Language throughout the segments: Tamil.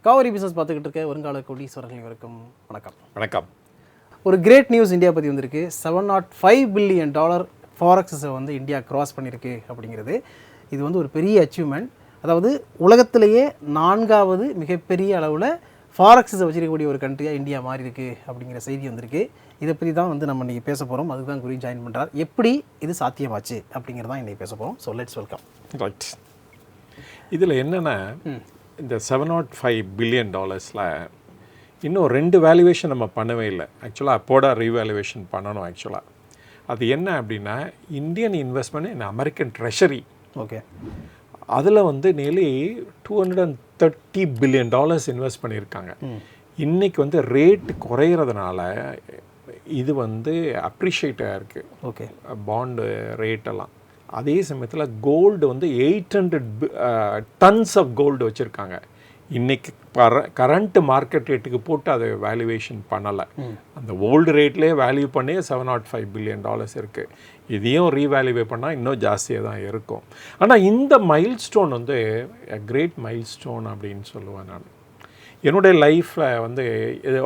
காவரி பிஸ்னஸ் பார்த்துக்கிட்டு இருக்க வருங்கால கோடீஸ்வரர்கள் வரைக்கும் வணக்கம். வணக்கம். ஒரு கிரேட் நியூஸ் இந்தியா பற்றி வந்திருக்கு. $705 பில்லியன் ஃபாரெக்ஸை வந்து இந்தியா கிராஸ் பண்ணியிருக்கு அப்படிங்கிறது. இது வந்து ஒரு பெரிய அச்சீவ்மெண்ட். அதாவது உலகத்திலேயே 4வது மிகப்பெரிய அளவில் ஃபாரெக்ஸை வச்சிருக்கக்கூடிய ஒரு கண்ட்ரியாக இந்தியா மாறி இருக்கு அப்படிங்கிற செய்தி வந்திருக்கு. இதை பற்றி தான் வந்து நம்ம இன்றைக்கி பேச போகிறோம். அதுக்கு தான் குரு ஜாயின் பண்ணுறார். எப்படி இது சாத்தியமாச்சு அப்படிங்கிறதான் இன்றைக்கி பேச போகிறோம். So let's welcome. ரைட். இதில் என்னென்னா, இந்த $705 பில்லியன் இன்னும் 2 வேல்யூவேஷன் நம்ம பண்ணவே இல்லை. ஆக்சுவலாக அப்போட ரீவேல்யூவேஷன் பண்ணணும். ஆக்சுவலாக அது என்ன அப்படின்னா, இந்தியன் இன்வெஸ்ட்மெண்ட் இன் அமெரிக்கன் ட்ரெஷரி. ஓகே. அதில் வந்து நியர்லி $230 பில்லியன் இன்வெஸ்ட் பண்ணியிருக்காங்க. இன்றைக்கி வந்து ரேட் குறையிறதுனால இது வந்து அப்ரிஷியேட்டாக இருக்குது. ஓகே. பாண்டு ரேட்டெல்லாம். அதே சமயத்தில் கோல்டு வந்து 800 டன்ஸ் ஆஃப் கோல்டு வச்சுருக்காங்க. இன்றைக்கி கரண்ட் மார்க்கெட் ரேட்டுக்கு போட்டு அதை வேல்யூவேஷன் பண்ணலை. அந்த ஓல்டு ரேட்லேயே வேல்யூ பண்ணி $705 பில்லியன் இருக்குது. இதையும் ரீவேல்யூவே பண்ணால் இன்னும் ஜாஸ்தியாக தான் இருக்கும். ஆனால் இந்த மைல்ஸ்டோன் வந்து கிரேட் மைல்ஸ்டோன் அப்படின்னு சொல்லுவேன் நான். என்னுடைய லைஃப்பில் வந்து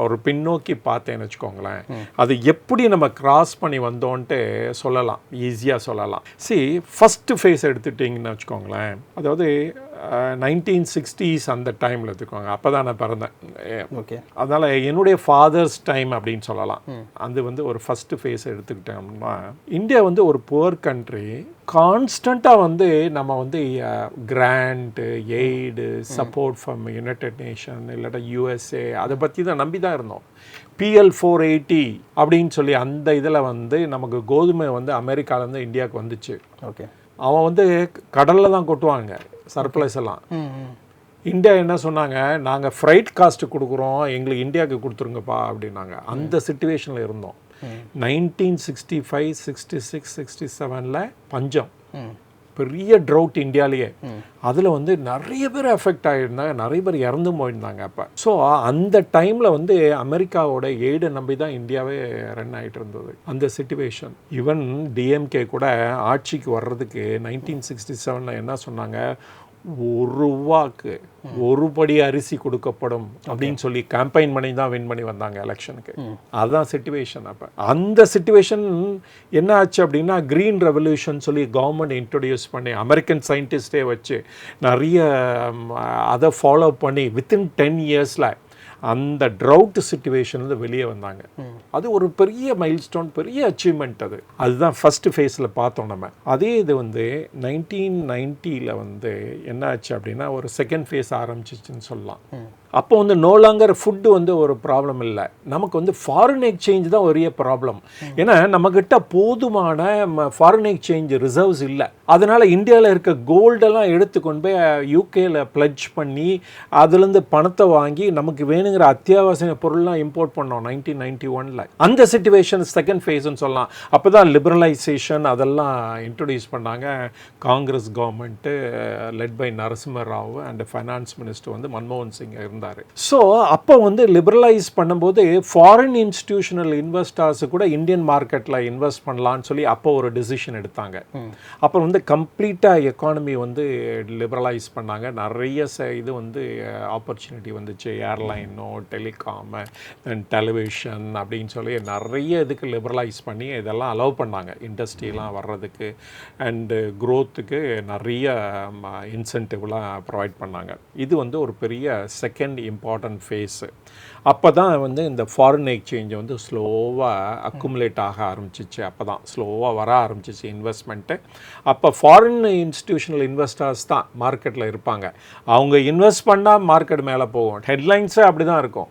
ஒரு பின்னோக்கி பார்த்தேன்னு வச்சுக்கோங்களேன், அது எப்படி நம்ம கிராஸ் பண்ணி வந்தோன்ட்டு சொல்லலாம், ஈஸியாக சொல்லலாம். ஃபஸ்ட்டு ஃபேஸ் எடுத்துட்டிங்கன்னு வச்சுக்கோங்களேன், அதாவது 1960s அந்த டைமில் எடுத்துக்கோங்க. அப்போ தான் நான் பிறந்தேன். ஓகே. அதனால் என்னுடைய ஃபாதர்ஸ் டைம் அப்படின்னு சொல்லலாம். அது வந்து ஒரு ஃபஸ்ட்டு ஃபேஸ் எடுத்துக்கிட்டோம்னா, இந்தியா வந்து ஒரு புவர் கண்ட்ரி. கான்ஸ்டண்ட்டாக வந்து நம்ம வந்து grant, aid, support from United Nation இல்லாட்டா USA அதை பற்றி தான் நம்பி தான் இருந்தோம். PL 480 அப்படின்னு சொல்லி அந்த இதில் வந்து நமக்கு கோதுமை வந்து அமெரிக்காவிலேருந்து இந்தியாவுக்கு வந்துச்சு. ஓகே. அவன் வந்து கடலில் தான் கொட்டுவாங்க சர்ப்ளஸ் எல்லாம். இந்தியா என்ன சொன்னாங்க, நாங்கள் ஃப்ரைட் காஸ்ட்டு கொடுக்குறோம், எங்களுக்கு இந்தியாவுக்கு கொடுத்துருங்கப்பா அப்படின்னாங்க. அந்த சிச்சுவேஷனில் இருந்தோம். 1965, 66, 67 பஞ்சம், பெரிய ட்ரவுட் இந்தியாவிலேயே. அதில் வந்து நிறைய பேர் எஃபெக்ட் ஆகியிருந்தாங்க, நிறைய பேர் இறந்து போயிருந்தாங்க அப்போ. ஸோ அந்த டைமில் வந்து அமெரிக்காவோட எய்டை நம்பி தான் இந்தியாவே ரன் ஆகிட்டு இருந்தது. அந்த சிச்சுவேஷன். ஈவன் DMK கூட ஆட்சிக்கு வர்றதுக்கு 1967 என்ன சொன்னாங்க, $1 ஒரு படி அரிசி கொடுக்கப்படும் அப்படின்னு சொல்லி கேம்பெயின் பண்ணி தான் வின் பண்ணி வந்தாங்க எலெக்ஷனுக்கு. அதுதான் சிச்சுவேஷன். அப்போ அந்த சிச்சுவேஷன் என்ன ஆச்சு அப்படின்னா, க்ரீன் ரெவல்யூஷன் சொல்லி கவர்மெண்ட் இன்ட்ரடியூஸ் பண்ணி அமெரிக்கன் சயின்டிஸ்டே வச்சு நிறைய அதை ஃபாலோ பண்ணி வித்தின் 10 இயர்ஸில் அந்த ட்ரவுட் சிச்சுவேஷன்லேருந்து வெளியே வந்தாங்க. அது ஒரு பெரிய மைல்ஸ்டோன், பெரிய அச்சீவ்மெண்ட். அதுதான் ஃபஸ்ட்டு ஃபேஸில் பார்த்தோம் நம்ம. அதே இது வந்து 1990 வந்து என்ன ஆச்சு அப்படின்னா, ஒரு செகண்ட் ஃபேஸ் ஆரம்பிச்சிச்சுன்னு சொல்லலாம். அப்போ வந்து நோ லாங்கர் ஃபுட்டு வந்து ஒரு ப்ராப்ளம் இல்லை, நமக்கு வந்து ஃபாரின் எக்ஸ்சேஞ்ச் தான் ஒரே ப்ராப்ளம். ஏன்னா நம்மக்கிட்ட போதுமான ஃபாரின் எக்ஸ்சேஞ்ச் ரிசர்வ்ஸ் இல்லை. அதனால் இந்தியாவில் இருக்க கோல்டெல்லாம் எடுத்துக்கொண்டு போய் UKல பிளட்ஜ் பண்ணி அதுலேருந்து பணத்தை வாங்கி நமக்கு வேணுங்கிற அத்தியாவசிய பொருள்லாம் இம்போர்ட் பண்ணோம் 1991. அந்த சிச்சுவேஷன் செகண்ட் ஃபேஸ்ன்னு சொல்லலாம். அப்போ தான் லிபரலைசேஷன் அதெல்லாம் இன்ட்ரடியூஸ் பண்ணாங்க. Congress government led by Narasimha Rao and finance minister வந்து மன்மோகன் சிங் இருந்தார். ஸோ அப்போ வந்து லிபரலைஸ் பண்ணும்போது ஃபாரின் இன்ஸ்டிடியூஷனல் இன்வெஸ்டர்ஸ் கூட இந்தியன் மார்க்கெட்டில் இன்வெஸ்ட் பண்ணலான்னு சொல்லி அப்போ ஒரு டிசிஷன் எடுத்தாங்க. அப்புறம் வந்து கம்ப்ளீட்டாக எக்கானமி வந்து லிபரலைஸ் பண்ணாங்க. நிறைய இது வந்து ஆப்பர்ச்சுனிட்டி வந்துச்சு. ஏர்லைனோ, டெலிகாமு, தென் டெலிவிஷன் அப்படின்னு சொல்லி நிறைய இதுக்கு லிபரலைஸ் பண்ணி இதெல்லாம் அலோவ் பண்ணாங்க. இண்டஸ்ட்ரியெலாம் வர்றதுக்கு அண்டு க்ரோத்துக்கு நிறைய இன்சென்டிவ்லாம் ப்ரொவைட் பண்ணாங்க. இது வந்து ஒரு பெரிய செகண்ட் இம்பார்ட்டன்ட் ஃபேஸு. அப்போ தான் வந்து இந்த ஃபாரின் எக்ஸ்சேஞ்ச் வந்து ஸ்லோவாக அக்குமுலேட் ஆக ஆரம்பிச்சிச்சு. அப்போ தான் ஸ்லோவாக வர ஆரம்பிச்சிச்சு இன்வெஸ்ட்மெண்ட்டு. அப்போ ஃபாரின் இன்ஸ்டிடியூஷனல் இன்வெஸ்டர்ஸ் தான் மார்க்கெட்டில் இருப்பாங்க. அவங்க இன்வெஸ்ட் பண்ணால் மார்க்கெட் மேலே போகும். ஹெட்லைன்ஸே அப்படி தான் இருக்கும்.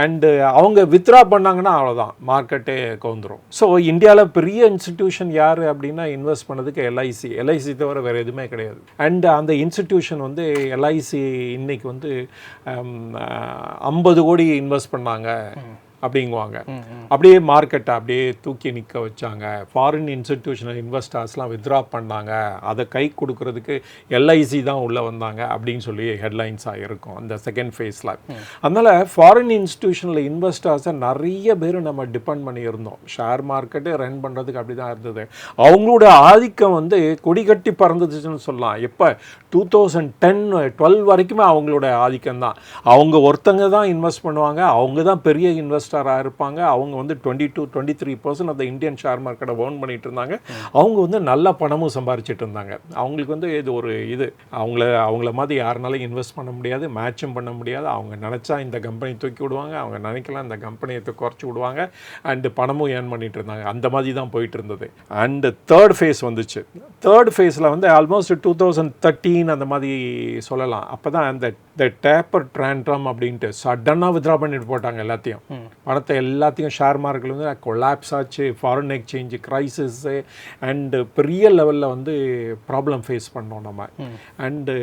அண்டு அவங்க வித்ரா பண்ணாங்கன்னா அவ்வளோதான், மார்க்கெட்டே கவுந்துரும். ஸோ இந்தியாவில் பெரிய இன்ஸ்டிடியூஷன் யார் அப்படின்னா இன்வெஸ்ட் பண்ணதுக்கு LIC தவிர வேறு எதுவுமே கிடையாது. அண்டு அந்த இன்ஸ்டிடியூஷன் வந்து LIC இன்னைக்கு வந்து 50 கோடி இன்வெஸ்ட் பண்ணாங்க அப்படிங்குவாங்க. அப்படியே மார்க்கெட்டை அப்படியே தூக்கி நிற்க வச்சாங்க. ஃபாரின் இன்ஸ்டிடியூஷனல் இன்வெஸ்டர்ஸ்லாம் வித்ட்ரா பண்ணாங்க, அதை கை கொடுக்கறதுக்கு எல்ஐசி தான் உள்ளே வந்தாங்க அப்படின்னு சொல்லி ஹெட்லைன்ஸாக இருக்கும் அந்த செகண்ட் ஃபேஸில். அதனால் ஃபாரின் இன்ஸ்டிடியூஷனல் இன்வெஸ்டர்ஸை நிறைய பேர் நம்ம டிபெண்ட் பண்ணி இருந்தோம். ஷேர் மார்க்கெட்டு ரன் பண்ணுறதுக்கு அப்படி தான் இருந்தது. அவங்களோட ஆதிக்கம் வந்து கொடி கட்டி பறந்துச்சுன்னு சொல்லலாம். எப்போ 2010-12 வரைக்குமே அவங்களோட ஆதிக்கம் தான். அவங்க ஒருத்தங்க தான் இன்வெஸ்ட் பண்ணுவாங்க, அவங்க தான் பெரிய இன்வெஸ்டராக இருப்பாங்க. அவங்க வந்து 22-23% ஆஃப் த இந்தியன் ஷேர் மார்க்கெட்டை ஓன் பண்ணிட்டு இருந்தாங்க. அவங்க வந்து நல்ல பணமும் சம்பாரிச்சிட்டு இருந்தாங்க. அவங்களுக்கு வந்து இது ஒரு இது அவங்கள மாதிரி யாருனாலும் இன்வெஸ்ட் பண்ண முடியாது, மேட்சும் பண்ண முடியாது. அவங்க நினச்சா இந்த கம்பெனி தூக்கி விடுவாங்க, அவங்க நினைக்கலாம் இந்த கம்பெனியை குறைச்சி விடுவாங்க, அண்டு பணமும் ஏர்ன் பண்ணிட்டு இருந்தாங்க. அந்த மாதிரி தான் போயிட்டு இருந்தது. அண்டு தேர்ட் ஃபேஸ் வந்துச்சு. தேர்ட் ஃபேஸில் வந்து ஆல்மோஸ்ட் 2013 அந்த மாதிரி சொல்லலாம். அப்போ தான் அந்த டேப்பர் ட்ரான்ட்ரம் அப்படின்ட்டு சடனாக வித்ரா பண்ணிட்டு போட்டாங்க எல்லாத்தையும், பணத்தை எல்லாத்தையும். ஷேர் மார்க்கெட்டில் வந்து கொலாப்ஸ் ஆச்சு, ஃபாரின் எக்ஸ்சேஞ்சு க்ரைசிஸு, அண்டு பெரிய லெவலில் வந்து ப்ராப்ளம் ஃபேஸ் பண்ணோம் நம்ம. அண்டு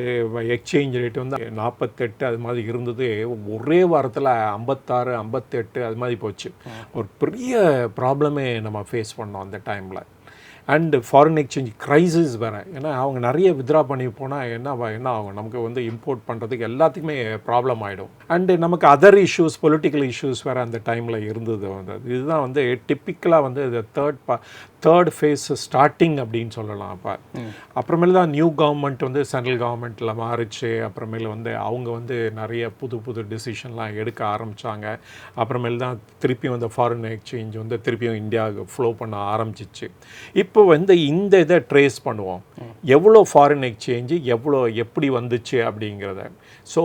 எக்ஸ்சேஞ்ச் ரேட் வந்து 48 அது மாதிரி இருந்தது. ஒரே வாரத்தில் 56, 58 அது மாதிரி போச்சு. ஒரு பெரிய ப்ராப்ளமே நம்ம ஃபேஸ் பண்ணோம் அந்த டைமில். அண்டு ஃபாரின் எக்ஸ்சேஞ்ச் க்ரைசிஸ் வேறு. ஏன்னா அவங்க நிறைய வித்ரா பண்ணி போனால் என்ன ஆகும், நமக்கு வந்து இம்போர்ட் பண்ணுறதுக்கு எல்லாத்துக்குமே ப்ராப்ளம் ஆகிடும். அண்டு நமக்கு அதர் இஷ்யூஸ், பொலிட்டிக்கல் இஷ்யூஸ் வேறு அந்த டைமில் இருந்தது. வந்து இதுதான் வந்து டிப்பிக்கலாக வந்து தேர்ட் ஃபேஸ் ஸ்டார்டிங் அப்படின்னு சொல்லலாம். அப்புறமேல தான் நியூ கவர்மெண்ட் வந்து சென்ட்ரல் கவர்மெண்ட்டில் மாறிச்சு. அப்புறமேல வந்து அவங்க வந்து நிறைய புது டிசிஷன்லாம் எடுக்க ஆரம்பித்தாங்க. அப்புறமேல தான் திருப்பியும் வந்து ஃபாரின் எக்ஸ்சேஞ்ச் வந்து திருப்பியும் இந்தியாவுக்கு ஃப்ளோ பண்ண ஆரம்பிச்சிச்சு. இப்போ வந்து இந்த இதை ட்ரேஸ் பண்ணுவோம், எவ்வளோ ஃபாரின் எக்ஸ்சேஞ்சு எப்படி வந்துச்சு அப்படிங்கிறத. ஸோ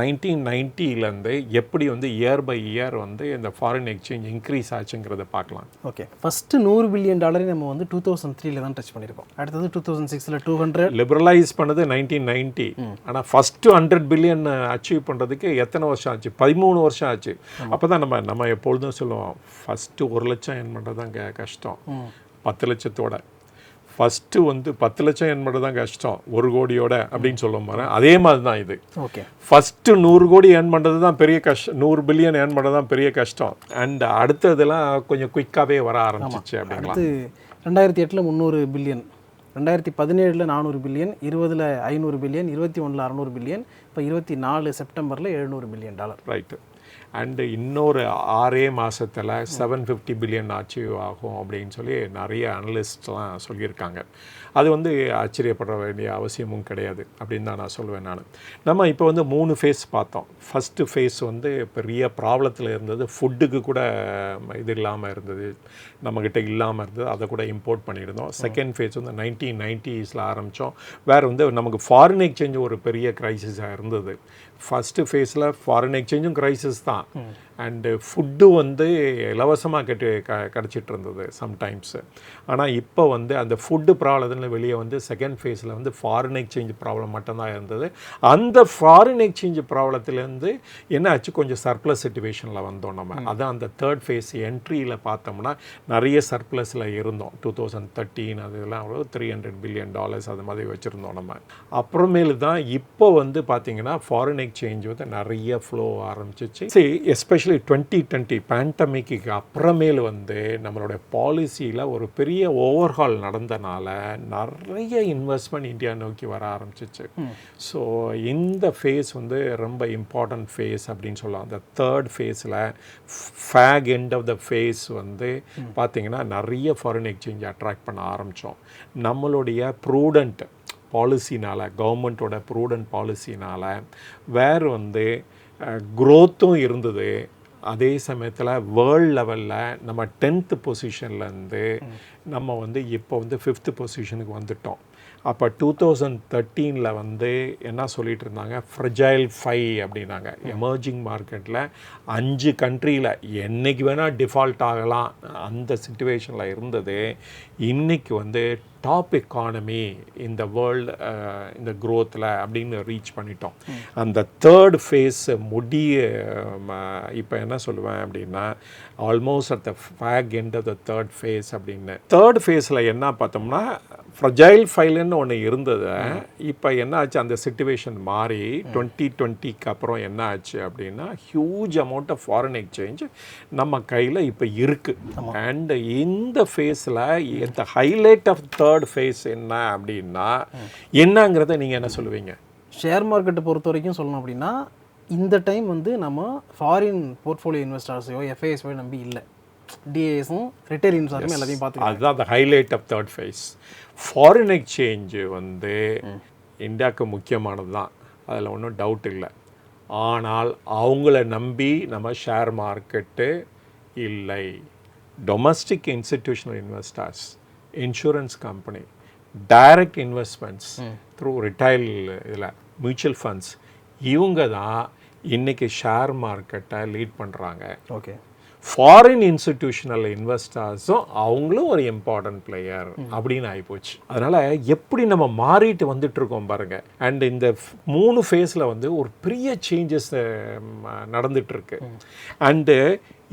1990 எப்படி வந்து இயர் பை இயர் வந்து இந்த ஃபாரின் எக்ஸ்சேஞ்ச் இன்க்ரீஸ் ஆச்சுங்கிறத பார்க்கலாம். ஓகே, ஃபஸ்ட்டு $100 பில்லியன் நம்ம வந்து 2003 தான் டச் பண்ணியிருக்கோம். அடுத்தது 2006 200. லிபரலைஸ் பண்ணது 1990. ஆனால் ஃபஸ்ட்டு 100 பில்லியன் அச்சீவ் பண்ணுறதுக்கு எத்தனை வருஷம் ஆச்சு? 13 வருஷம் ஆச்சு. அப்போ தான் நம்ம எப்பொழுதும் சொல்லுவோம், ஃபஸ்ட்டு 1 லட்சம் என் பண்ணுறது தான் கஷ்டம் 10 லட்சத்தோட. ஃபஸ்ட்டு வந்து 10 லட்சம் என் பண்ணுறது தான் கஷ்டம் 1 கோடியோட அப்படின்னு சொல்ல போகிறேன். அதே மாதிரி தான் இது. ஓகே, ஃபஸ்ட்டு 100 கோடி ஏர்ன் பண்ணுறது தான் பெரிய கஷ்டம், 100 பில்லியன் ஏர்ன் பண்ணுறது தான் பெரிய கஷ்டம். அண்ட் அடுத்ததெல்லாம் கொஞ்சம் குயிக்காகவே வர ஆரம்பிச்சிச்சு அப்படிங்களா. 2008 300 பில்லியன், 2017 400 பில்லியன், 20 500 பில்லியன், 21 600 பில்லியன், இப்போ 24 செப்டம்பரில் $700 பில்லியன். ரைட்டு. அண்டு இன்னொரு 6 மாதத்தில் 750 பில்லியன் அச்சீவ் ஆகும் அப்படின்னு சொல்லி நிறைய அனலிஸ்ட்லாம் சொல்லியிருக்காங்க. அது வந்து ஆச்சரியப்பட வேண்டிய அவசியமும் கிடையாது அப்படின்னு தான் நான் சொல்லுவேன். நம்ம இப்போ வந்து 3 ஃபேஸ் பார்த்தோம். ஃபஸ்ட்டு ஃபேஸ் வந்து பெரிய ப்ராப்ளத்தில் இருந்தது, ஃபுட்டுக்கு கூட இது இல்லாமல் இருந்தது, நம்மக்கிட்ட இல்லாமல் இருந்தது, அதை கூட இம்போர்ட் பண்ணியிருந்தோம். செகண்ட் ஃபேஸ் வந்து 1990s ஆரம்பித்தோம். வேறு வந்து நமக்கு ஃபாரின் எக்ஸ்சேஞ்ச் ஒரு பெரிய க்ரைசிஸாக இருந்தது. ஃபஸ்ட்டு ஃபேஸில் ஃபாரின் எக்ஸ்சேஞ்சும் க்ரைசிஸ் தான், அண்டு ஃபுட்டு வந்து இலவசமாக கிடச்சிட்டு இருந்தது சம்டைம்ஸு. ஆனால் இப்போ வந்து அந்த ஃபுட்டு ப்ராப்ளத்தில் வெளியே வந்து செகண்ட் ஃபேஸில் வந்து ஃபாரின் எக்ஸ்சேஞ்ச் ப்ராப்ளம் மட்டும்தான் இருந்தது. அந்த ஃபாரின் எக்ஸ்சேஞ்ச் ப்ராப்ளத்துலேருந்து என்ன ஆச்சு, கொஞ்சம் சர்ப்ளஸ் சிச்சுவேஷனில் வந்தோம் நம்ம. அதான் அந்த தேர்ட் ஃபேஸ் என்ட்ரியில் பார்த்தோம்னா நிறைய சர்ப்ளஸில் இருந்தோம். 2013 அதெல்லாம் $300 பில்லியன் அது மாதிரி வச்சுருந்தோம் நம்ம. அப்புறமேலு தான் இப்போ வந்து பார்த்திங்கன்னா ஃபாரின் எக்ஸ்சேஞ்ச் வந்து நிறைய ஃப்ளோ ஆரம்பிச்சிச்சு. சரி, எஸ்பெஷலி 2020 பேண்டமிக்கு அப்புறமேல் வந்து நம்மளோட பாலிசியில் ஒரு பெரிய ஓவர்ஹால் நடந்தனால நிறைய இன்வெஸ்ட்மெண்ட் இந்தியா நோக்கி வர ஆரம்பிச்சிச்சு. ஸோ இந்த ஃபேஸ் வந்து ரொம்ப இம்பார்ட்டன்ட் ஃபேஸ் அப்படின்னு சொல்லலாம். அந்த தேர்ட் ஃபேஸில் fag end of the phase வந்து பார்த்திங்கன்னா நிறைய ஃபாரின் எக்ஸ்சேஞ்ச் அட்ராக்ட் பண்ண ஆரம்பித்தோம். நம்மளுடைய ப்ரூடண்ட் பாலிசினால், கவர்மெண்ட்டோட ப்ரூடண்ட் பாலிசினால் வேறு வந்து க்ரோத்தும் இருந்தது. அதே சமயத்தில் வேர்ல்டு லெவலில் நம்ம 10th பொசிஷன்லேருந்து நம்ம வந்து இப்போ வந்து 5th பொசிஷனுக்கு வந்துட்டோம். அப்போ 2013 வந்து என்ன சொல்லிகிட்டு இருந்தாங்க, ஃப்ரெஜைல் 5 அப்படின்னாங்க. எமர்ஜிங் மார்க்கெட்டில் 5 கண்ட்ரியில் என்றைக்கு வேணால் டிஃபால்ட் ஆகலாம் அந்த சிச்சுவேஷனில் இருந்தது. இன்றைக்கி வந்து டாப் எக்கானமி இந்த வேர்ல்டு இந்த க்ரோத்தில் அப்படின்னு ரீச் பண்ணிட்டோம். அந்த தேர்ட் ஃபேஸ் முடிய இப்போ என்ன சொல்லுவேன் அப்படின்னா almost at the fag end of the third phase அப்படின்னு. தேர்ட் ஃபேஸில் என்ன பார்த்தோம்னா ஃப்ரஜைல் ஃபைலுன்னு ஒன்று இருந்தது. இப்போ என்ன ஆச்சு, அந்த சிச்சுவேஷன் மாறி 2020க்கு அப்புறம் என்ன ஆச்சு அப்படின்னா huge amount of foreign exchange நம்ம கையில் இப்போ இருக்குது. அண்ட் இந்த ஃபேஸில் இந்த ஹைலைட் ஆஃப் தேர்ட் ஃபேஸ் என்ன அப்படின்னா என்னங்கிறத நீங்கள் என்ன சொல்லுவீங்க? ஷேர் மார்க்கெட்டை பொறுத்த வரைக்கும் சொல்லணும் அப்படின்னா இந்த டைம் வந்து நம்ம ஃபாரின் போர்ட்ஃபோலியோ இன்வெஸ்டர்ஸையோ எஃப்ஐஎஸ்ஸையோ நம்பி இல்லை, டிஏஎஸும் ரிட்டைல் இன்வெஸ்டரும் எல்லாத்தையும் பார்த்து. அதுதான் அந்த highlight of third phase. Foreign exchange வந்து இந்தியாவுக்கு முக்கியமானது தான், அதில் ஒன்றும் டவுட் இல்லை. ஆனால் அவங்கள நம்பி நம்ம ஷேர் மார்க்கெட்டு இல்லை. Domestic institutional investors, insurance company, direct investments through retail இதில் மியூச்சுவல் ஃபண்ட்ஸ், இவங்க தான் இன்றைக்கி ஷேர் மார்க்கெட்டை லீட் பண்ணுறாங்க. ஓகே, ஃபாரின் இன்ஸ்டிடியூஷனல் இன்வெஸ்டர்ஸும் அவங்களும் ஒரு இம்பார்ட்டன்ட் பிளேயர் அப்படின்னு ஆகிப்போச்சு. அதனால் எப்படி நம்ம மாறிட்டு வந்துட்டுருக்கோம் பாருங்கள். அண்ட் இந்த 3 ஃபேஸில் வந்து ஒரு பெரிய சேஞ்சஸ் நடந்துகிட்ருக்கு. அண்டு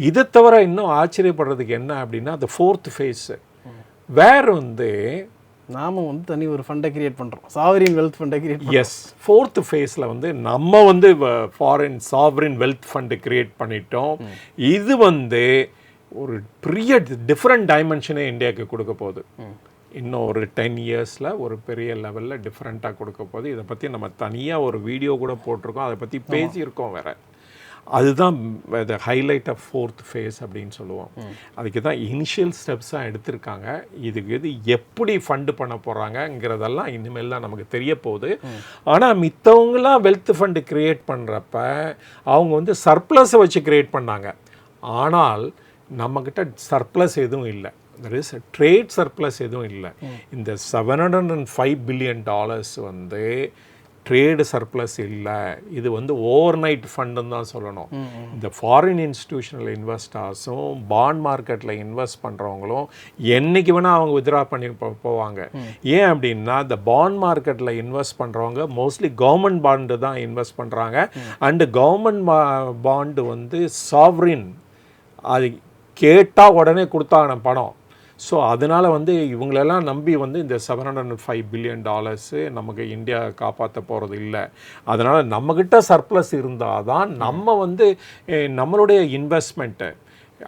இதை தவிர இன்னும் ஆச்சரியப்படுறதுக்கு என்ன அப்படின்னா அந்த 4th ஃபேஸு வேறு வந்து நாம் வந்து தனி ஒரு ஃபண்டை கிரியேட் பண்ணுறோம், சாவரின் வெல்த் ஃபண்டை கிரியேட். எஸ், 4th ஃபேஸில் வந்து நம்ம வந்து foreign sovereign wealth fund create பண்ணிட்டோம். இது வந்து ஒரு பெரிய டிஃப்ரெண்ட் டைமென்ஷனே இந்தியாவுக்கு கொடுக்க போகுது. இன்னும் ஒரு 10 இயர்ஸில் ஒரு பெரிய லெவலில் டிஃப்ரெண்ட்டாக கொடுக்க போகுது. இதை பற்றி நம்ம தனியாக ஒரு வீடியோ கூட போட்டிருக்கோம், அதை பற்றி பேசியிருக்கோம் வேறு. அதுதான் the highlight of 4th face அப்படின்னு சொல்லுவோம். அதுக்கு தான் இனிஷியல் ஸ்டெப்ஸாக எடுத்திருக்காங்க. இதுக்கு இது எப்படி ஃபண்டு பண்ண போகிறாங்கங்கிறதெல்லாம் இனிமேல் தான் நமக்கு தெரிய போகுது. ஆனால் மித்தவங்களாம் வெல்த் ஃபண்டு க்ரியேட் பண்ணுறப்ப அவங்க வந்து சர்ப்ளஸை வச்சு க்ரியேட் பண்ணாங்க. ஆனால் நம்மக்கிட்ட சர்ப்ளஸ் எதுவும் இல்லை, there is a trade surplus எதுவும் இல்லை. இந்த $705 billion வந்து ட்ரேடு சர்ப்ளஸ் இல்லை, இது வந்து ஓவர் நைட் ஃபண்டுன்னு தான் சொல்லணும். இந்த ஃபாரின் இன்ஸ்டிடியூஷனல் இன்வெஸ்டர்ஸும் பாண்ட் மார்க்கெட்டில் இன்வெஸ்ட் பண்ணுறவங்களும் என்றைக்கு வேணால் அவங்க வித்ட்ரா பண்ணி போவாங்க. ஏன் அப்படின்னா இந்த பாண்ட் மார்க்கெட்டில் இன்வெஸ்ட் பண்ணுறவங்க மோஸ்ட்லி கவர்மெண்ட் பாண்டு தான் இன்வெஸ்ட் பண்ணுறாங்க. அண்டு கவர்மெண்ட் பாண்டு வந்து சாவரின், அது கேட்டால் உடனே கொடுத்தாங்க பணம். ஸோ அதனால் வந்து இவங்களெல்லாம் நம்பி வந்து இந்த $705 billion நமக்கு இந்தியா காப்பாற்ற போகிறது இல்லை. அதனால் நம்மக்கிட்ட சர்ப்ளஸ் இருந்தால் தான் நம்ம வந்து நம்மளுடைய இன்வெஸ்ட்மெண்ட்டை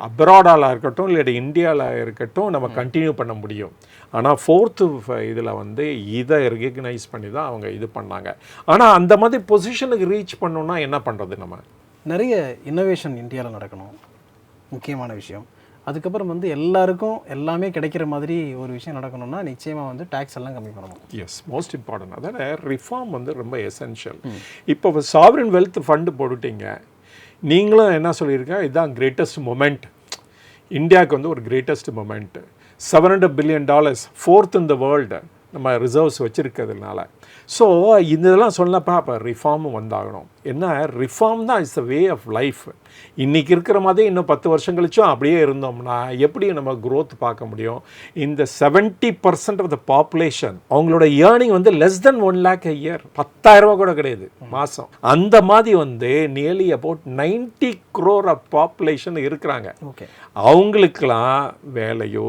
அப்ராடால் இருக்கட்டும் இல்லை இந்தியாவில் இருக்கட்டும் நம்ம கண்டினியூ பண்ண முடியும். ஆனால் 4th இதில் வந்து இதை ரெகக்னைஸ் பண்ணி தான் அவங்க இது பண்ணாங்க. ஆனால் அந்த மாதிரி பொசிஷனுக்கு ரீச் பண்ணணுன்னா என்ன பண்ணுறது? நம்ம நிறைய இன்னோவேஷன் இந்தியாவில் நடக்கணும், முக்கியமான விஷயம். அதுக்கப்புறம் வந்து எல்லாருக்கும் எல்லாமே கிடைக்கிற மாதிரி ஒரு விஷயம் நடக்கணும்னா நிச்சயமாக வந்து டேக்ஸ் எல்லாம் கம்மி பண்ணணும். Yes, most important. அதாவது ரிஃபார்ம் வந்து ரொம்ப எசென்ஷியல். இப்போ சாவரின் வெல்த் ஃபண்டு போட்டுட்டீங்க, நீங்களும் என்ன சொல்லியிருக்கேன், இதுதான் கிரேட்டஸ்ட் மொமெண்ட் இந்தியாவுக்கு, வந்து ஒரு greatest moment. $700 billion 4th in the world நம்ம ரிசர்வ்ஸ் வச்சுருக்கிறதுனால. ஸோ இதெல்லாம் சொல்லப்போ அப்போ ரிஃபார்மும் வந்தாகணும். என்ன ரிஃபார்ம் தான் it's a way of life. இன்றைக்கி இருக்கிற மாதிரி இன்னும் 10 வருஷம் கழிச்சும் அப்படியே இருந்தோம்னா எப்படி நம்ம க்ரோத் பார்க்க முடியும்? இந்த 70% ஆஃப் த பாப்புலேஷன் அவங்களோட ஏர்னிங் வந்து less than 1 lakh a year, 10,000 கூட கிடையாது மாதம். அந்த மாதிரி வந்து nearly about 90 crore of population இருக்கிறாங்க. ஓகே, அவங்களுக்கெல்லாம் வேலையோ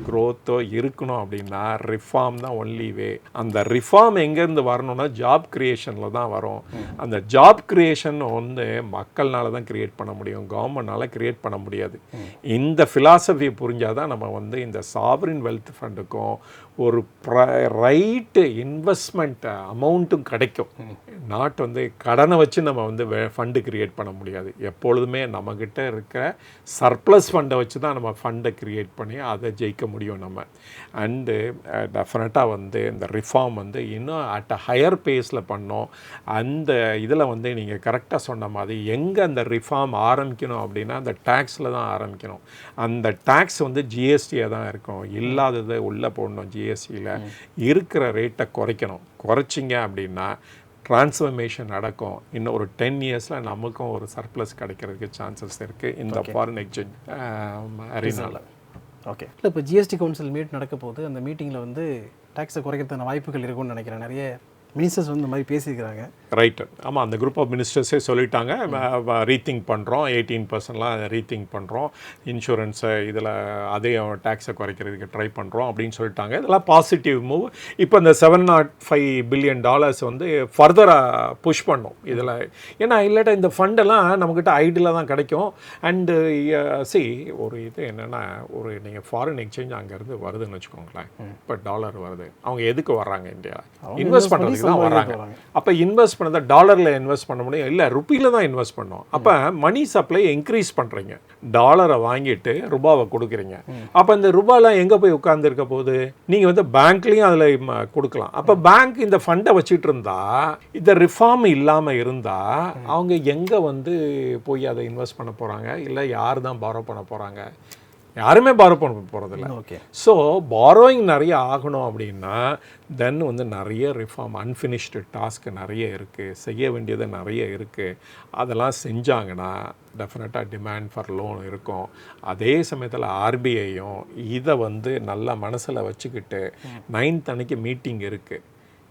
க்ரோத்தோ இருக்கணும் அப்படின்னா ரிஃபார்ம் தான் ஒன்லி வே. அந்த ரிஃபார்ம் எங்கேருந்து வரணும்னா ஜாப் கிரியேஷனில் தான் வரும். அந்த ஜாப் கிரியேஷன் வந்து மக்கள்னால தான் கிரியேட் பண்ண முடியும், கவர்மெண்ட்னால கிரியேட் பண்ண முடியாது. இந்த ஃபிலாசபியை புரிஞ்சாதான் நம்ம வந்து இந்த சாவரின் வெல்த் ஃபண்டுக்கும் ஒரு ரைட்டு இன்வெஸ்ட்மெண்ட் அமௌண்ட்டும் கிடைக்கும். நாட் வந்து கடனை வச்சு நம்ம வந்து ஃபண்டு கிரியேட் பண்ண முடியாது. எப்பொழுதுமே நம்மக்கிட்ட இருக்கிற சர்ப்ளஸ் ஃபண்டை வச்சு தான் நம்ம ஃபண்டை கிரியேட் பண்ணி அதை ஜெயிக்க முடியும் நம்ம. அண்டு டெஃபினட்டாக வந்து இந்த ரிஃபார்ம் வந்து இன்னும் அட் அ ஹையர் பேஸில் பண்ணோம். அந்த இதில் வந்து நீங்கள் கரெக்டாக சொன்ன மாதிரி எங்கே அந்த ரிஃபார்ம் ஆரம்பிக்கணும் அப்படின்னா அந்த டேக்ஸில் தான் ஆரம்பிக்கணும். அந்த டேக்ஸ் வந்து ஜிஎஸ்டியாக தான் இருக்கும், இல்லாததை உள்ளே போடணும். ஜிஎஸ்டியில் இருக்கிற ரேட்டை குறைச்சிங்க அப்படின்னா ட்ரான்ஸ்ஃபர்மேஷன் நடக்கும். இன்னும் ஒரு 10 இயர்ஸில் நமக்கும் ஒரு சர்ப்ளஸ் கிடைக்கிறதுக்கு சான்சஸ் இருக்குது இந்த ஃபாரின் எக்ஸ்சேஞ்ச் அரீனால. ஓகே. இல்லை இப்போ ஜிஎஸ்டி கவுன்சில் மீட் நடக்க போகுது, அந்த மீட்டிங்கில் வந்து டேக்ஸை குறைக்கிறதுக்கான வாய்ப்புகள் இருக்கும்னு நினைக்கிறேன். நிறைய மினிஸ்டர்ஸ் வந்து இந்த மாதிரி பேசியிருக்கிறாங்க. ரைட்டு. ஆமாம், அந்த குரூப் ஆஃப் மினிஸ்டர்ஸே சொல்லிட்டாங்க, ரீதிங்க் பண்ணுறோம், 18%லாம் ரீதிங்க் பண்ணுறோம், இன்சூரன்ஸை இதில் அதையும் டேக்ஸை குறைக்கிறதுக்கு ட்ரை பண்ணுறோம் அப்படின்னு சொல்லிட்டாங்க. இதெல்லாம் பாசிட்டிவ் மூவ். இப்போ இந்த $705 பில்லியன் வந்து ஃபர்தராக புஷ் பண்ணும் இதில். ஏன்னா இல்லாட்டா இந்த ஃபண்டெல்லாம் நம்மக்கிட்ட ஐடியில் தான் கிடைக்கும். அண்டு ஒரு இது என்னென்னா, ஒரு நீங்கள் ஃபாரின் எக்ஸ்சேஞ்ச் அங்கேருந்து வருதுன்னு வச்சுக்கோங்களேன், இப்போ டாலர் வருது, அவங்க எதுக்கு வர்றாங்க இந்தியா? இன்வெஸ்ட் பண்ணுறதுக்கு தான் வர்றாங்க. அப்போ இன்வெஸ்ட் பண்ணதை டாலரில் இன்வெஸ்ட் பண்ண முடியும், இல்லை ருப்பியில் தான் இன்வெஸ்ட் பண்ணோம். அப்போ மணி சப்ளை இன்க்ரீஸ் பண்ணுறீங்க, டாலரை வாங்கிட்டு ரூபாவை கொடுக்குறீங்க. அப்போ இந்த ரூபாலாம் எங்கே போய் உட்கார்ந்துருக்க போகுது? நீங்கள் வந்து பேங்க்லேயும் அதில் கொடுக்கலாம். அப்போ பேங்க் இந்த ஃபண்டை வச்சுட்டு இருந்தா, இந்த ரிஃபார்ம் இல்லாமல் இருந்தால் அவங்க எங்கே வந்து போய் அதை இன்வெஸ்ட் பண்ண போகிறாங்க? இல்லை யார் தான் பாரோ பண்ண போகிறாங்க? யாருமே பாரோ பண்ண போகிறதில்ல. ஓகே. ஸோ பாரோயிங் நிறைய ஆகணும் அப்படின்னா தென் வந்து நிறைய ரிஃபார்ம், அன்ஃபினிஷ்டு டாஸ்க்கு நிறைய இருக்குது, செய்ய வேண்டியது நிறைய இருக்குது. அதெல்லாம் செஞ்சாங்கன்னா டெஃபினட்டாக டிமாண்ட் ஃபார் லோன் இருக்கும். அதே சமயத்தில் ஆர்பிஐயும் இதை வந்து நல்லா மனசில் வச்சுக்கிட்டு 9th அன்னைக்கு மீட்டிங் இருக்குது,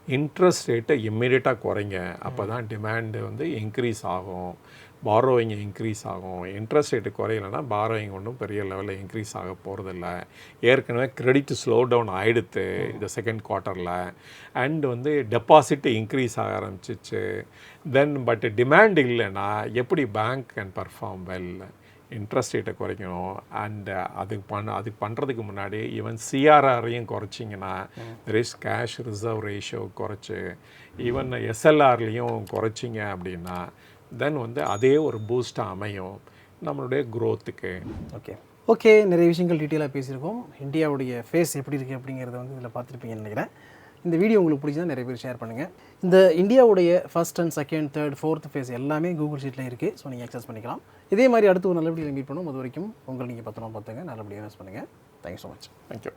இன்ட்ரெஸ்ட் ரேட்டை இம்மிடியட்டாக குறைங்க, அப்போ தான் டிமாண்டு வந்து இன்க்ரீஸ் ஆகும், பாரோயிங் இன்க்ரீஸ் ஆகும். இன்ட்ரெஸ்ட் ரேட்டு குறையலைன்னா பாரோயிங் ஒன்றும் பெரிய லெவலில் இன்க்ரீஸ் ஆக போகிறதில்ல. ஏற்கனவே கிரெடிட் ஸ்லோ டவுன் ஆகிடுது இந்த செகண்ட் குவார்ட்டரில். அண்ட் வந்து டெபாசிட்டு இன்க்ரீஸ் ஆக ஆரம்பிச்சிச்சு. தென் பட் டிமாண்ட் இல்லைன்னா எப்படி bank can perform well? Interest ரேட்டை குறைக்கணும். அண்டு அதுக்கு பண்ணுறதுக்கு முன்னாடி ஈவன் சிஆர்ஆரையும் குறைச்சிங்கன்னா, there is cash reserve ratio குறைச்சி, ஈவன் எஸ்எல்ஆர்லேயும் குறைச்சிங்க அப்படின்னா தென் வந்து அதே ஒரு பூஸ்டாக அமையும் நம்மளுடைய க்ரோத்துக்கு. ஓகே, நிறைய விஷயங்கள் டீட்டெயிலாக பேசியிருக்கோம். இந்தியாவுடைய ஃபேஸ் எப்படி இருக்குது அப்படிங்கிறத வந்து இதில் பார்த்துருப்பீங்கன்னு நினைக்கிறேன். இந்த வீடியோ உங்களுக்கு பிடிச்சா நிறைய பேர் ஷேர் பண்ணுங்கள். இந்த இந்தியாவுடைய first and second, third, fourth phase எல்லாமே கூகுள் ஷீட்டில் இருக்குது. ஸோ நீங்கள் அக்சஸ் பண்ணிக்கலாம். இதே மாதிரி அடுத்து ஒரு நல்லபடியாக மீட் பண்ணுவோம். அது வரைக்கும் உங்களை நீங்கள் பத்திரமா பார்த்துங்க, நல்லபடியாக யூஸ் பண்ணுங்கள். Thank you so much. தேங்க்யூ.